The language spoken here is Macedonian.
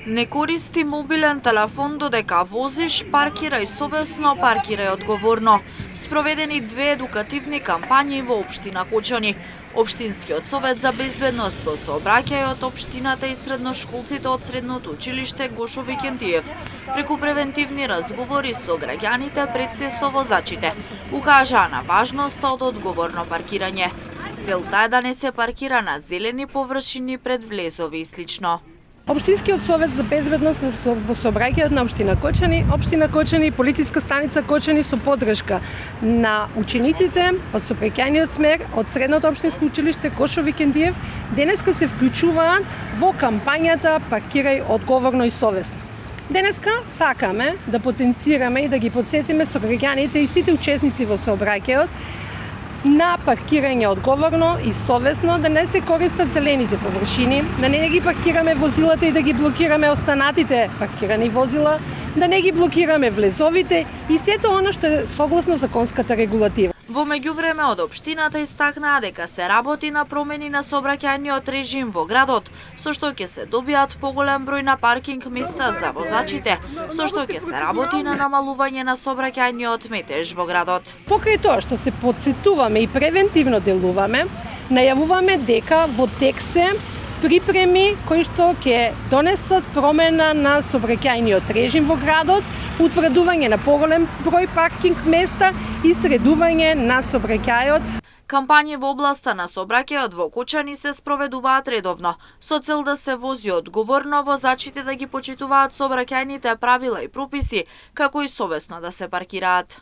Не користи мобилен телефон додека возиш, паркирај совесно, паркирај одговорно. Спроведени две едукативни кампањи во општина Кочани. Општинскиот совет за безбедност во сообраќајот, општината и средношколците од средното училиште Гошо Викентиев преку превентивни разговори со граѓаните пред се со возачите укажаа на важноста од одговорно паркирање. Целта е да не се паркира на зелени површини пред влезови и слично. Општинскиот совет за безбедност во сообраќајот на општина Кочани и полициска станица Кочани со поддршка на учениците од сообраќајниот смер од средното општинско училиште Гошо Викентиев денеска се вклучуваат во кампањата Паркирај одговорно и совесно. Денеска сакаме да потенцираме и да ги потсетиме сограѓаните и сите учесници во сообраќајот на паркирање одговорно и совесно, да не се користат зелените површини, да не ги паркираме возилата и да ги блокираме останатите паркирани возила, да не ги блокираме влезовите и сето оно што е согласно законската регулатива. Во меѓувреме од општината истакнаа дека се работи на промени на сообраќајниот режим во градот, со што ќе се добијат поголем број на паркинг места за возачите, со што ќе се работи на намалување на сообраќајниот метеж во градот. Покрај тоа што се потсетуваме и превентивно делуваме, најавуваме дека во тек се припреми кои што ќе донесат промена на сообраќајниот режим во градот, утврдување на поголем број паркинг места и средување на сообраќајот. Кампањи во областа на сообраќајот во Кочани се спроведуваат редовно, со цел да се вози одговорно, возачите да ги почитуваат сообраќајните правила и прописи, како и совесно да се паркираат.